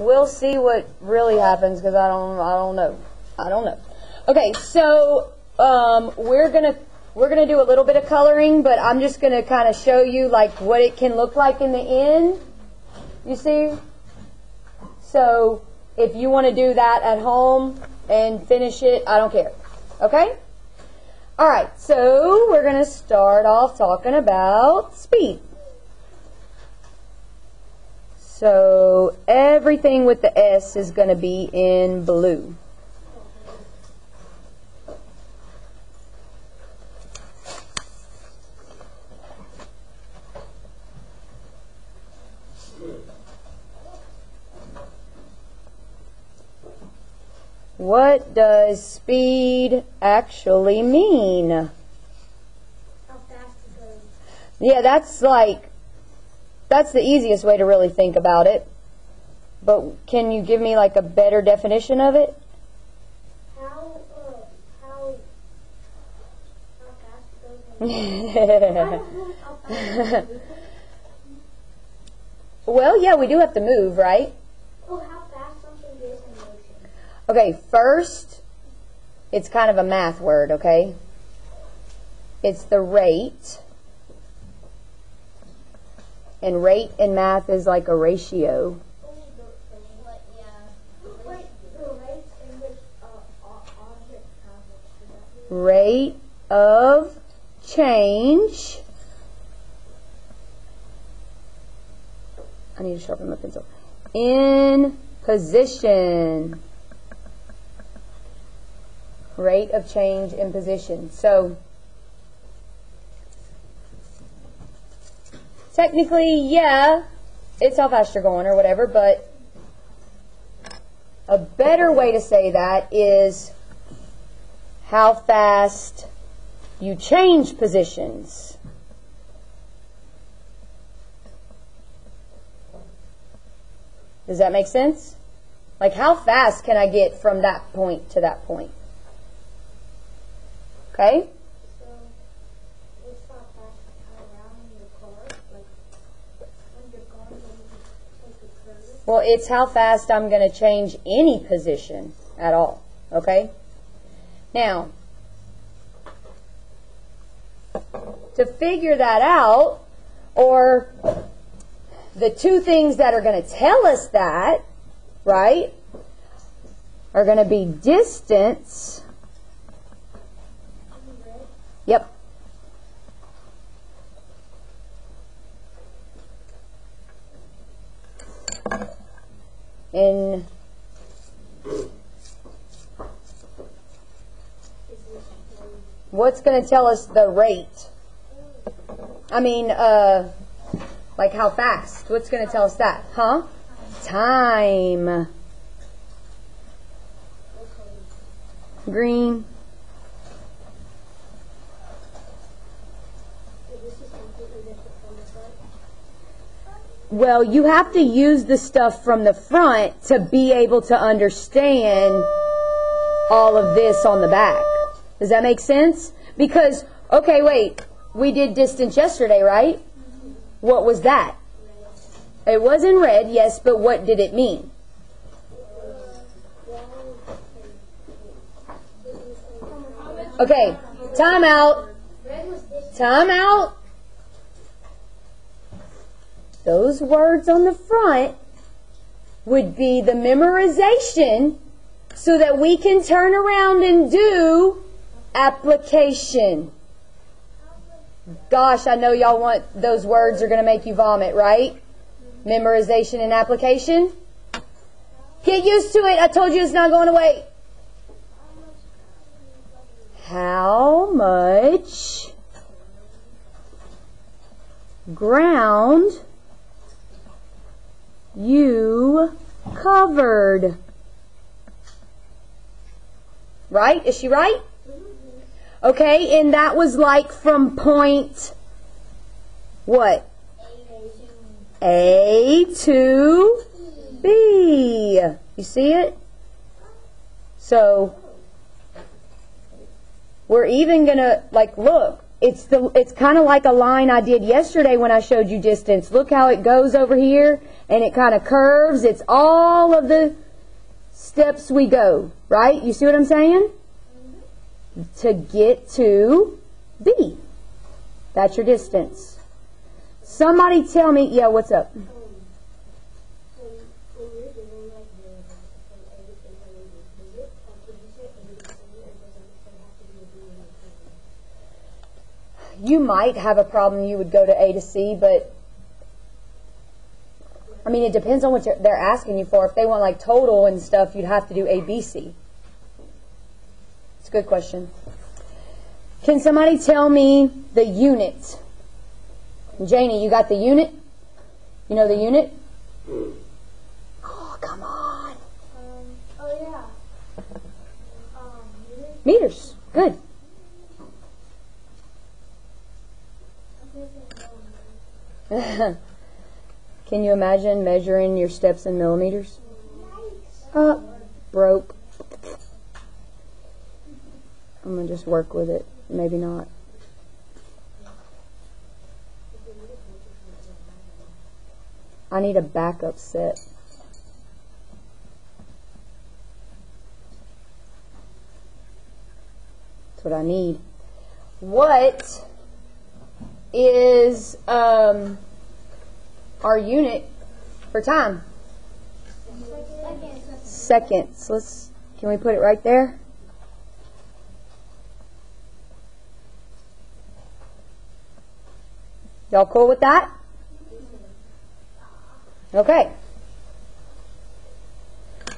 we'll see what really happens because I don't know. Okay, so we're gonna do a little bit of coloring, but I'm just gonna kind of show you like what it can look like in the end. You see? So if you want to do that at home and finish it, I don't care. Okay? All right, so we're going to start off talking about speed. So everything with the S is going to be in blue. What does speed actually mean? How fast it goes. Yeah, that's the easiest way to really think about it. But can you give me like a better definition of it? How fast it goes. Well, yeah, we do have to move, right? Oh, how fast something goes in motion. Okay, first, it's kind of a math word, okay? It's the rate. And rate in math is like a ratio. Rate of change. I need to sharpen my pencil. In position. Rate of change in position. So, technically, yeah, it's how fast you're going or whatever, but a better way to say that is how fast you change positions. Does that make sense? Like, how fast can I get from that point to that point? Okay? So, it's how fast you turn around in your car, like when you're going, when you take a curve. Well, it's how fast I'm going to change any position at all. Okay? Now, to figure that out, or the two things that are going to tell us that, right, are going to be distance. Yep. And what's going to tell us the rate? I mean, like how fast? What's going to tell us that? Huh? Time. Green. Well, you have to use the stuff from the front to be able to understand all of this on the back. Does that make sense? Because, okay, wait, we did distance yesterday, right? What was that? It was in red, yes, but what did it mean? Okay, time out. Time out. Those words on the front would be the memorization so that we can turn around and do application. Gosh, I know y'all want, those words are going to make you vomit, right? Memorization and application. Get used to it. I told you it's not going away. How much ground you covered? Right? Is she right? Okay, and that was like from point what? A to B. You see it? So we're even going to, like, look, it's kind of like a line I did yesterday when I showed you distance. Look how it goes over here and it kind of curves. It's all of the steps we go, right? You see what I'm saying? To get to B. That's your distance. Somebody tell me, yeah, what's up? You might have a problem you would go to A to C, but I mean, it depends on what they're asking you for. If they want like total and stuff, you'd have to do A, B, C. It's a good question. Can somebody tell me the unit? Janie, you got the unit? You know the unit? Oh, come on. Oh, yeah. Meters. Good. Can you imagine measuring your steps in millimeters? Broke. I'm going to just work with it. Maybe not. I need a backup set. That's what I need. What is our unit for time? Seconds. Can we put it right there? Y'all cool with that? Okay.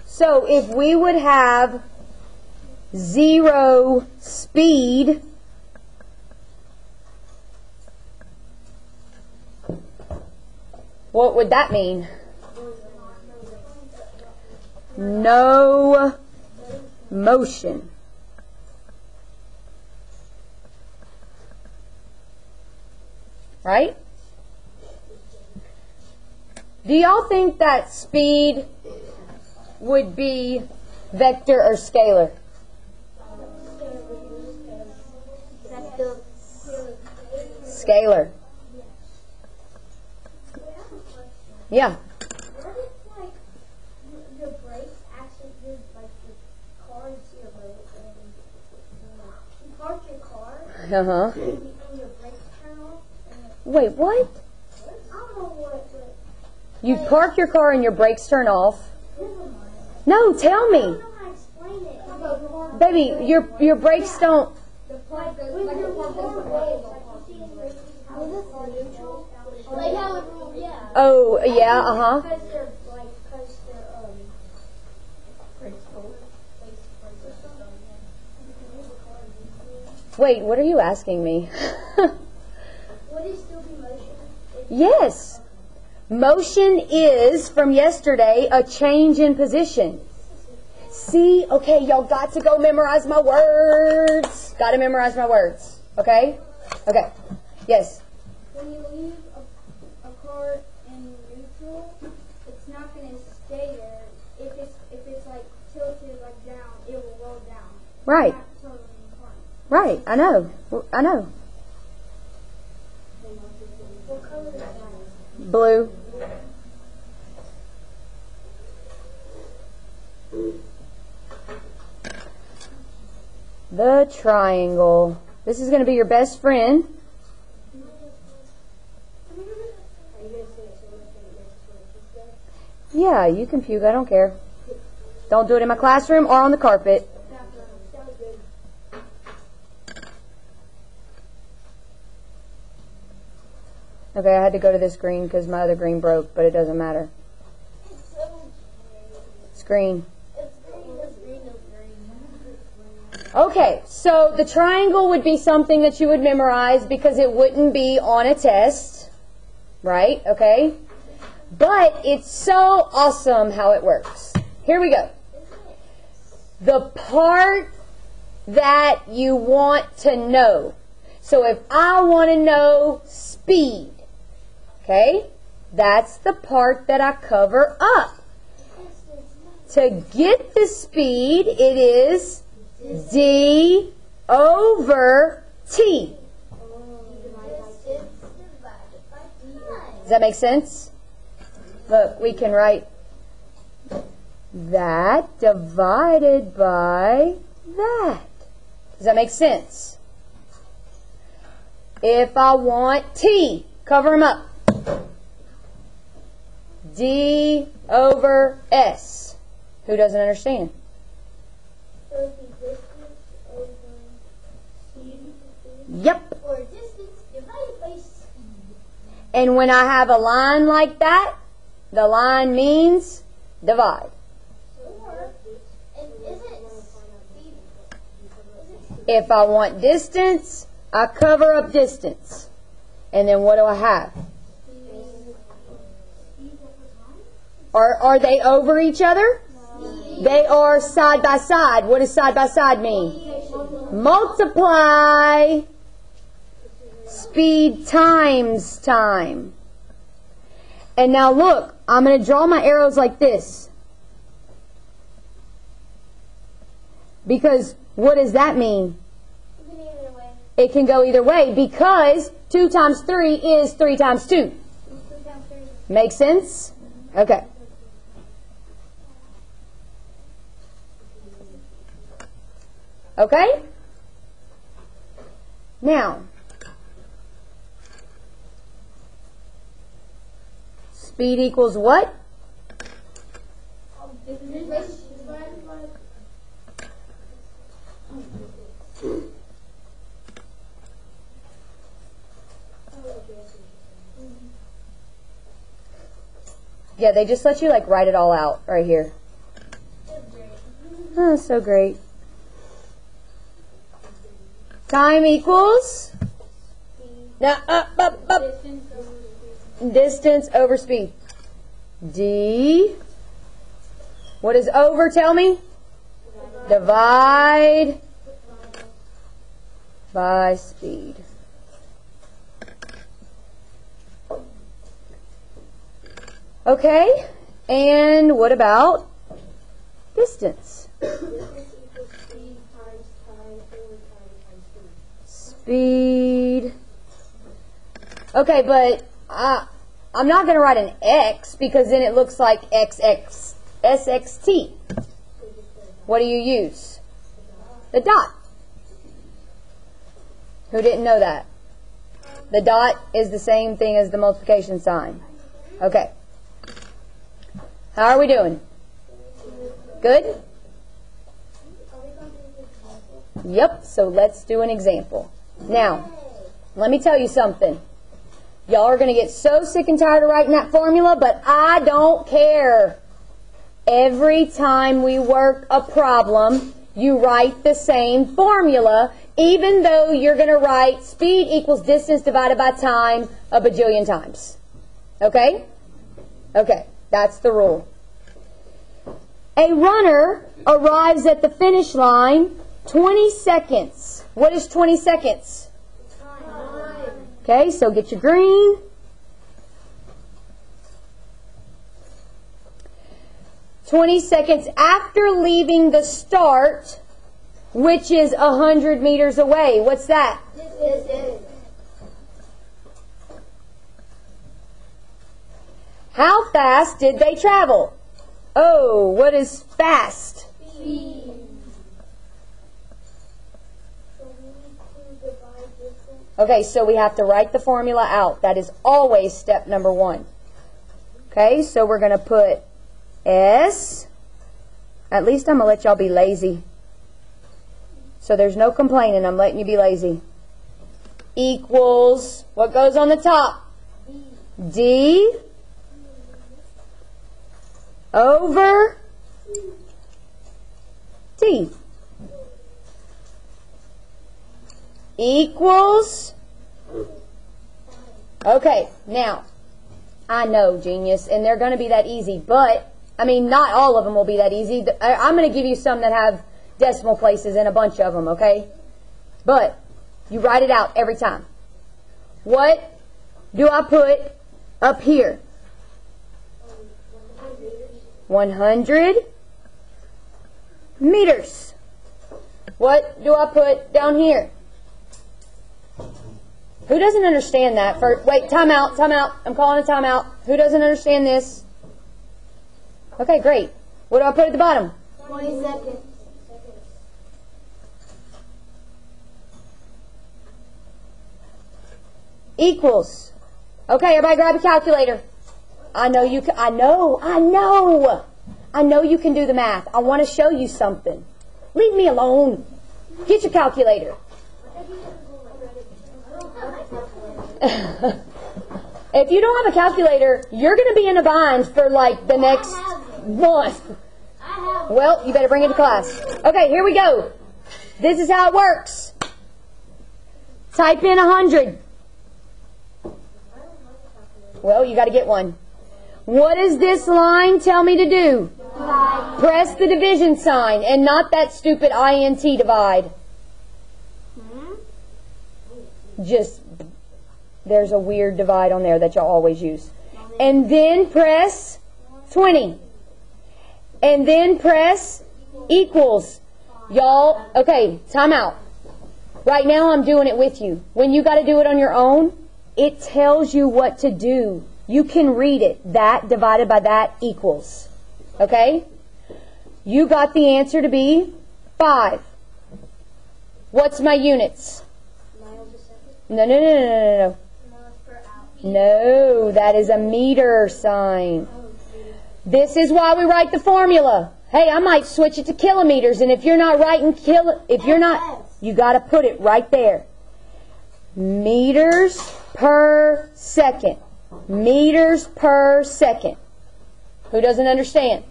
So if we would have 0 speed, what would that mean? No motion. Right? Do y'all think that speed would be vector or scalar? Scalar. Yeah. What if, like, your brakes actually give, like, your car to your brake, and you park your car, and your brakes turn off, and Wait, what? I don't know what, but You park your car and your brakes turn off? never mind. No, tell I me. don't know how to explain it. Baby, your brakes don't... Like, when your car waves, like, you see in movies how the car neutral? Like how it, yeah. Oh, yeah, uh-huh. Because they're, brakes or something. Wait, what are you asking me? Would it still be motion? Yes. Motion is, from yesterday, a change in position. See? Okay, y'all got to go memorize my words. Got to memorize my words. Okay? Okay. Yes. When you leave a car in neutral, it's not going to stay there. If it's like tilted like down, it will roll down. Right. It's not totally inclined. Right. I know. I know. What color is that? Blue. The triangle. This is going to be your best friend. Yeah, you can puke. I don't care. Don't do it in my classroom or on the carpet. Okay, I had to go to this green because my other green broke, but it doesn't matter. It's green. Okay, so the triangle would be something that you would memorize because it wouldn't be on a test, right? Okay? But it's so awesome how it works. Here we go. The part that you want to know. So if I want to know speed, okay, that's the part that I cover up. To get the speed, it is D over T. Does that make sense? Look, we can write that divided by that. Does that make sense? If I want T, cover them up. D over S. Who doesn't understand? So it'd be distance over speed. Yep. Or distance divided by speed. And when I have a line like that, the line means divide. Or, and isn't speed, If I want distance, I cover up distance. And then what do I have? Are they over each other? They are side by side. What does side by side mean? Multiply speed times time. And now look, I'm going to draw my arrows like this. Because what does that mean? It can go either way because 2 times 3 is 3 times 2. Make sense? Okay. Okay? Now, speed equals what? Yeah, they just let you like write it all out right here. Oh, so great. Time equals now up. Distance over speed. D. What is over? Tell me. Divide by speed. Okay, and what about distance? Speed. Okay, but I'm not going to write an X because then it looks like SXT. What do you use? The dot. Who didn't know that? The dot is the same thing as the multiplication sign. Okay. How are we doing? Good? Yep, so let's do an example. Now, let me tell you something. Y'all are going to get so sick and tired of writing that formula, but I don't care. Every time we work a problem, you write the same formula, even though you're going to write speed equals distance divided by time a bajillion times. Okay? Okay, that's the rule. A runner arrives at the finish line 20 seconds. What is 20 seconds? Time. Okay, so get your green. 20 seconds after leaving the start, which is 100 meters away. What's that? Distance. How fast did they travel? Oh, what is fast? Speed. So we need to divide distance. Okay, so we have to write the formula out. That is always step number 1. Okay, so we're going to put S. At least I'm going to let y'all be lazy. So there's no complaining. I'm letting you be lazy. Equals, what goes on the top? D over T equals. Okay, now, I know, genius, and they're going to be that easy, but, I mean, not all of them will be that easy. I'm going to give you some that have decimal places and a bunch of them, okay? But you write it out every time. What do I put up here? 100 meters. What do I put down here? Who doesn't understand that? Wait, time out, time out. I'm calling a time out. Who doesn't understand this? Okay, great. What do I put at the bottom? 20 seconds. Equals. Okay, everybody grab a calculator. I know you can. I know you can do the math. I want to show you something. Leave me alone. Get your calculator. If you don't have a calculator, you're going to be in a bind for like the next month. Well, you better bring it to class. Okay, here we go. This is how it works. Type in 100. Well, you got to get one. What does this line tell me to do? Divide. Press the division sign and not that stupid INT divide. Just, there's a weird divide on there that y'all always use. And then press 20. And then press equals. Y'all, okay, time out. Right now I'm doing it with you. When you got to do it on your own, it tells you what to do. You can read it. That divided by that equals. Okay? You got the answer to be 5. What's my units? No. No, that is a meter sign. This is why we write the formula. Hey, I might switch it to kilometers, and if you're not writing you got to put it right there. Meters per second. Meters per second. Who doesn't understand?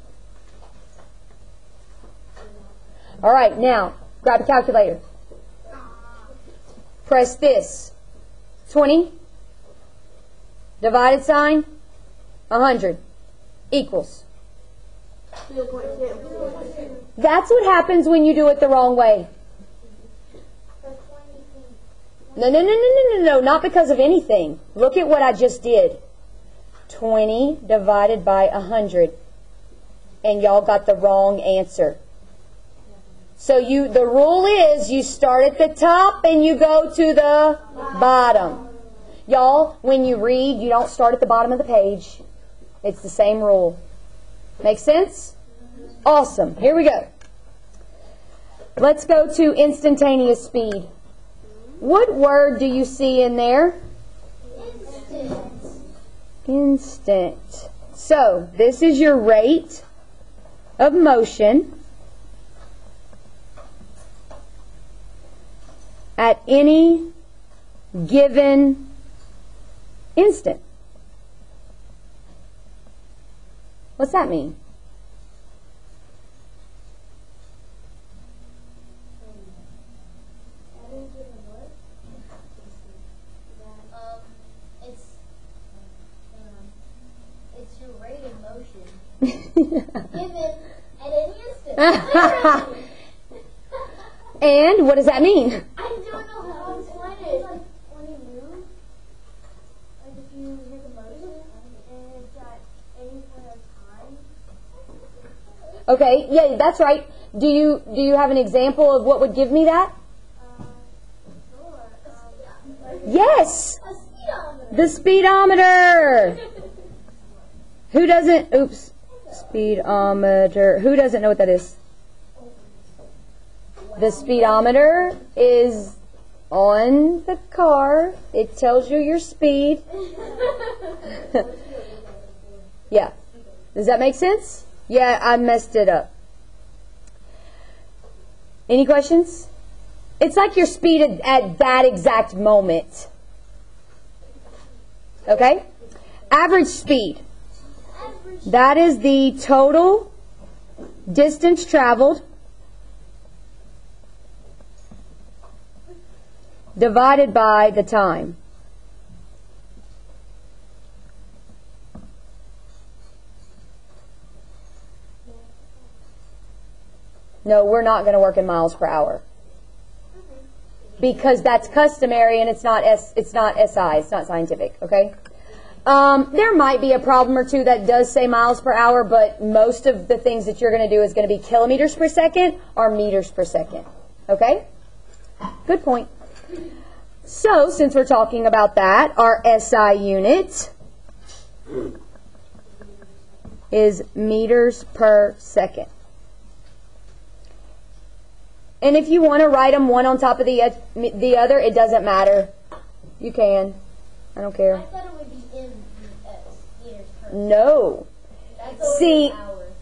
All right, now, grab a calculator. Press this. 20. Divided sign. 100. Equals. That's what happens when you do it the wrong way. No, not because of anything. Look at what I just did. 20 divided by 100. And y'all got the wrong answer. So the rule is you start at the top and you go to the bottom. Y'all, when you read, you don't start at the bottom of the page. It's the same rule. Make sense? Awesome. Here we go. Let's go to instantaneous speed. What word do you see in there? Instant. So, this is your rate of motion at any given instant. What's that mean? It's your rate of motion given at any instant. And what does that mean? I don't know how to explain it. Like when you move, like if you hit the motion and it's at any point of time. Okay, yeah, that's right. Do you have an example of what would give me that? Sure. Yes. A speedometer. The speedometer. Who doesn't? Oops. Speedometer. Who doesn't know what that is? The speedometer is on the car. It tells you your speed. Yeah. Does that make sense? Yeah, I messed it up. Any questions? It's like your speed at that exact moment. Okay? Average speed. That is the total distance traveled divided by the time. No, we're not going to work in miles per hour. Because that's customary and it's not SI, it's not scientific, okay? There might be a problem or two that does say miles per hour, but most of the things that you're going to do is going to be kilometers per second or meters per second. Okay? Good point. So, since we're talking about that, our SI unit is meters per second. And if you want to write them one on top of the other, it doesn't matter. You can. I don't care. I thought it would be in meters per second. No. See,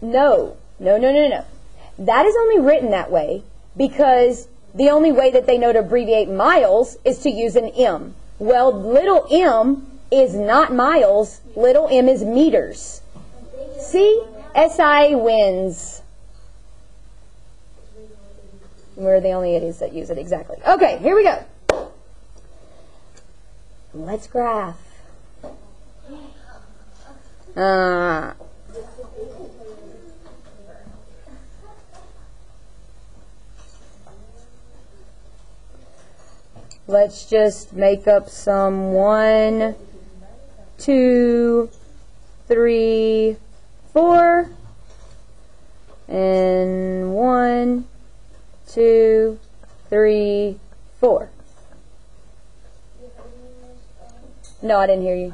no. That is only written that way because the only way that they know to abbreviate miles is to use an M. Well, little m is not miles. Little m is meters. See? SI wins. We're the only idiots that use it, exactly. Okay, here we go. Let's graph. Let's just make up some 1, 2, 3, 4, and 1, 2, 3, 4. No, I didn't hear you.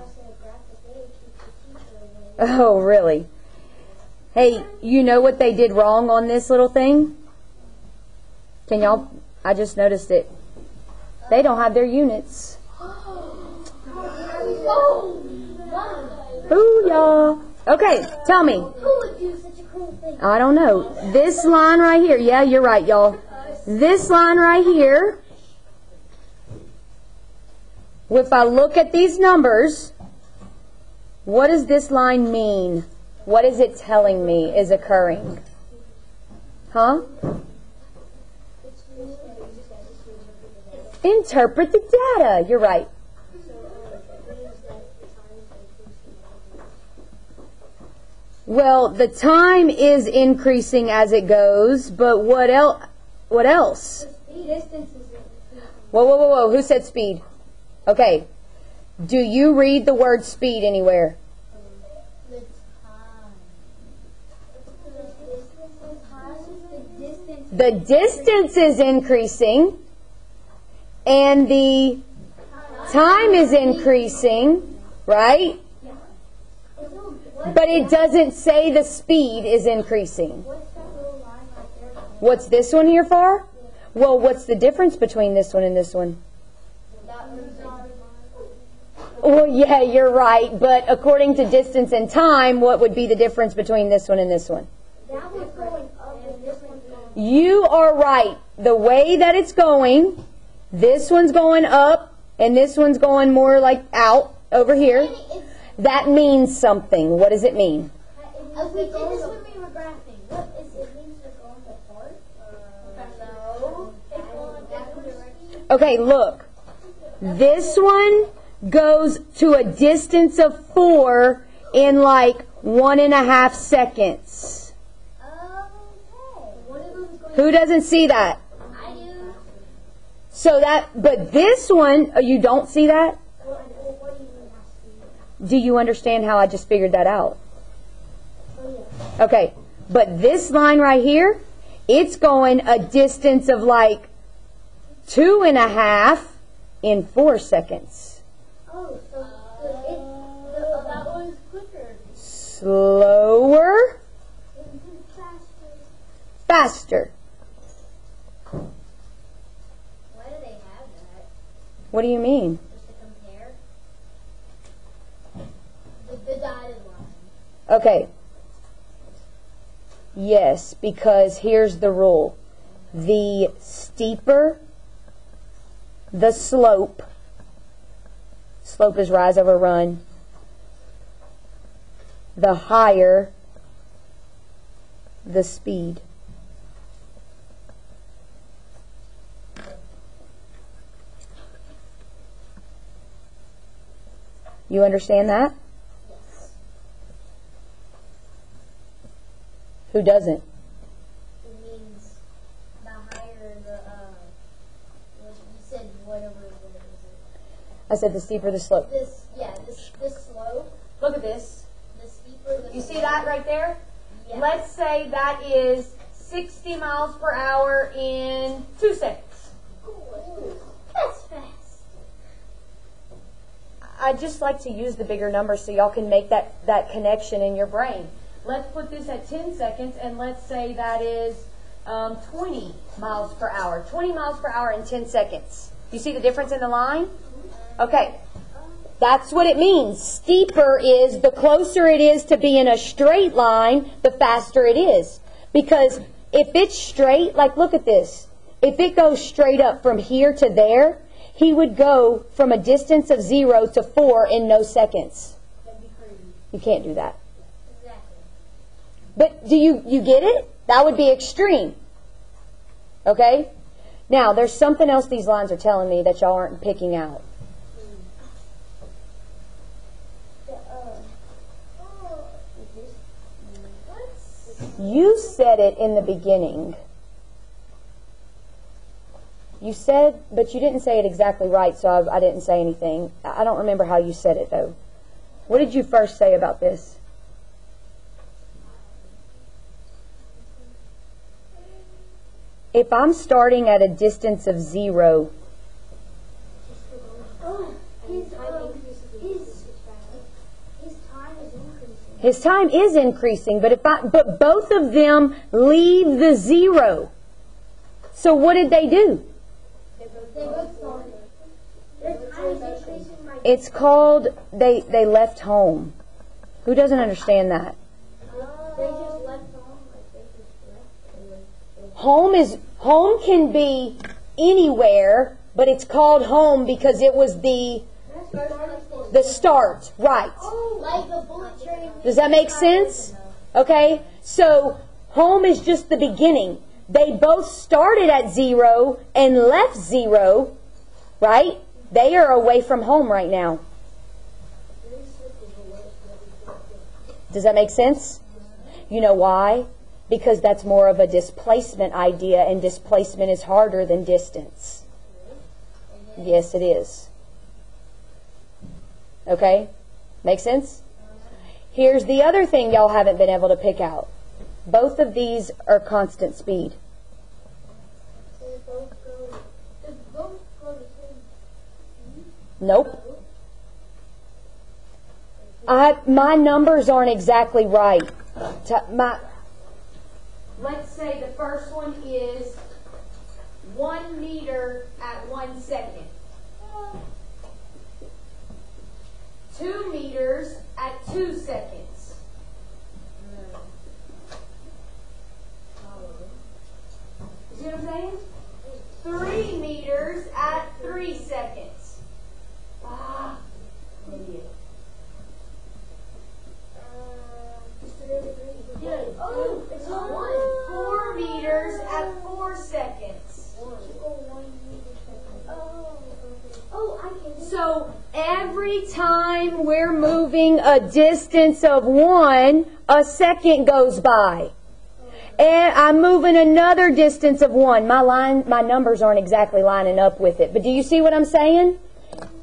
Oh, really? Hey, you know what they did wrong on this little thing? Can y'all, I just noticed it. They don't have their units. Ooh, y'all. Okay, tell me. I don't know. This line right here. Yeah, you're right, y'all. This line right here. If I look at these numbers, what does this line mean? What is it telling me is occurring? Huh? Interpret the data. You're right. Well, the time is increasing as it goes, but what else? What else? Whoa. Who said speed? Okay. Do you read the word speed anywhere? The distance is increasing, and the time is increasing, right? But it doesn't say the speed is increasing. What's this one here for? Well, what's the difference between this one and this one? Well, yeah, you're right. But according to distance and time, what would be the difference between this one and this one? That one's going up and this one's going down. You are right. The way that it's going, this one's going up and this one's going more like out over here. That means something. What does it mean? We did this when we were graphing. What is it? It means we're going apart? No. It's going back in direction. Okay, look. This one goes to a distance of 4 in like 1.5 seconds. Okay. Who doesn't see that? I do. So that, but this one, you don't see that? What do you mean I see? Do you understand how I just figured that out? Oh, yeah. Okay, but this line right here, it's going a distance of like 2.5 in 4 seconds. Oh, so that one's quicker. Slower, faster. Why do they have that? What do you mean? Just to compare? The dotted line. Okay. Yes, because here's the rule. The steeper the slope is rise over run, the higher the speed. You understand that? Yes. Who doesn't? It means the higher the, you said whatever it is. I said the steeper the slope. This slope, Look at this. the steeper the You see slope. that right there? Yeah. Let's say that is 60 miles per hour in 2 seconds. Ooh, that's fast. I just like to use the bigger numbers so y'all can make that connection in your brain. Let's put this at 10 seconds, and let's say that is 20 miles per hour. 20 miles per hour in 10 seconds. You see the difference in the line? Okay. That's what it means. Steeper is the closer it is to being a straight line, the faster it is. Because if it's straight, like look at this. If it goes straight up from here to there, he would go from a distance of 0 to 4 in no seconds. That'd be crazy. You can't do that. Exactly. But do you get it? That would be extreme. Okay? Now, there's something else these lines are telling me that y'all aren't picking out. You said it in the beginning. You said, but you didn't say it exactly right, so I didn't say anything. I don't remember how you said it, though. What did you first say about this? If I'm starting at a distance of 0, his time is increasing, but but both of them leave the 0. So what did they do? They both started. Their time is increasing by... It's called they left home. Who doesn't understand that? They just left home. Like they just left. Home can be anywhere, but it's called home because it was the start, right? Oh, like the bullet train. Does that make sense? Okay, so home is just the beginning. They both started at 0 and left 0, right? They are away from home right now. Does that make sense? You know why? Because that's more of a displacement idea, and displacement is harder than distance. Yes, it is. Okay? Make sense? Here's the other thing y'all haven't been able to pick out. Both of these are constant speed. They both go the same speed? Nope. My numbers aren't exactly right. Let's say the first one is 1 meter at 1 second. 2 meters at 2 seconds. You see what I'm saying? 3 meters at 3 seconds. Idiot. Oh, it's 1. 4 meters at 4 seconds. Oh, I can. So every time we're moving a distance of 1, a second goes by. And I'm moving another distance of 1. My numbers aren't exactly lining up with it. But do you see what I'm saying?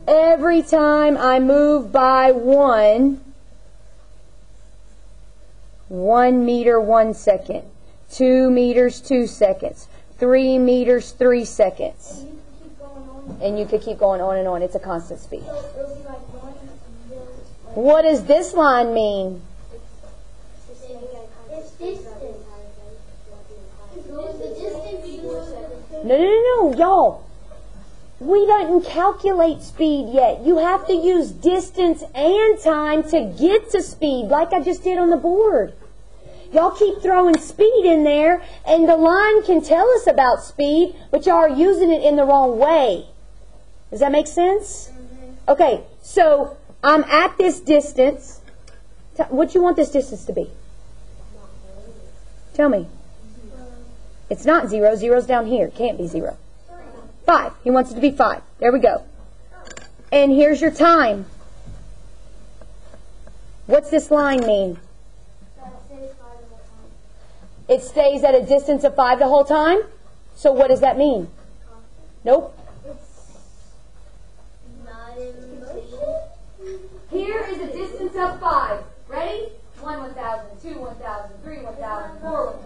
Every time I move by 1 meter, 1 second. 2 meters, 2 seconds. 3 meters, 3 seconds. And you could keep going on and on. It's a constant speed. What does this line mean? It's distance. No, y'all. We didn't calculate speed yet. You have to use distance and time to get to speed, like I just did on the board. Y'all keep throwing speed in there, and the line can tell us about speed, but y'all are using it in the wrong way. Does that make sense? Okay, so I'm at this distance. What do you want this distance to be? Tell me. It's not 0. 0's down here. It can't be 0. 5. He wants it to be 5. There we go. And here's your time. What's this line mean? It stays at a distance of 5 the whole time? So what does that mean? Nope. Here is a distance of 5. Ready? 1 1,000, 2 1,000, 3 1,000, 4 1,000.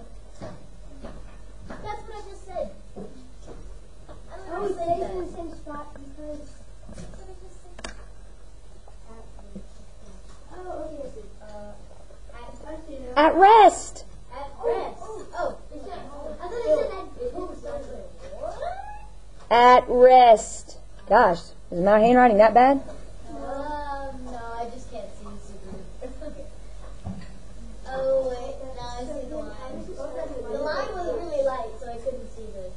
That's what I just said. I don't know. It stays in the same spot because... At rest. At rest. Oh, I thought it said At rest. Gosh, is my handwriting that bad? no, I just can't see super. Oh wait, no, I see the line. The line was really light, so I couldn't see the.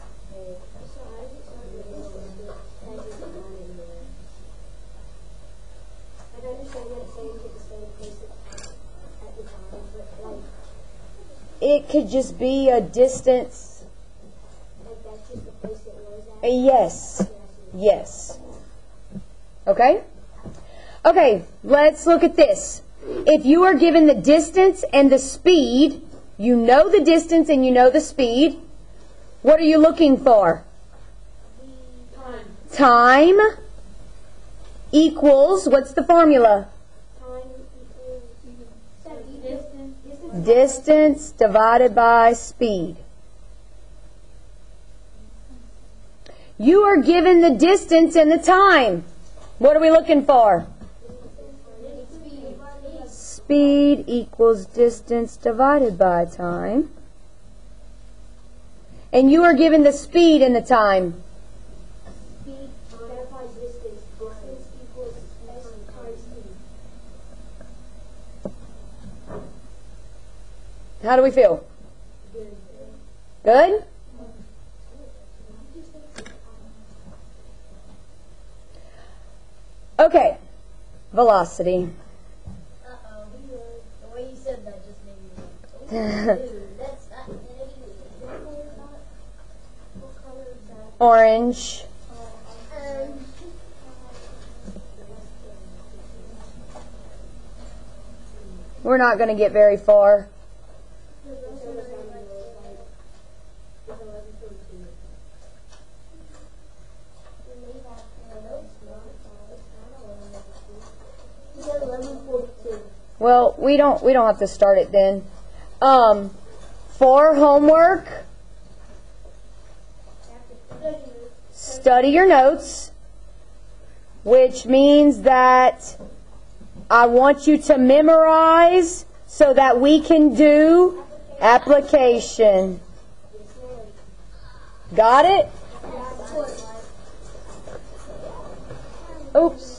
I understand what it's saying to the same place at the time, but like. It could just be a distance. Like that's just the place it was at? Yes. Yes. Okay? Okay, let's look at this. If you are given the distance and the speed, you know the distance and you know the speed, what are you looking for? Time equals, what's the formula? Distance divided by speed. You are given the distance and the time. What are we looking for? Speed equals distance divided by time. And you are given the speed and the time. Speed divided by distance. Distance equals s times speed. How do we feel? Good? Okay. Velocity. Uh-oh. The way you said that just made me like, oh, dude, that's not what color is that? Orange. We're not going to get very far. Well, we don't have to start it then. For homework, study your notes, which means that I want you to memorize so that we can do application. Got it? Oops.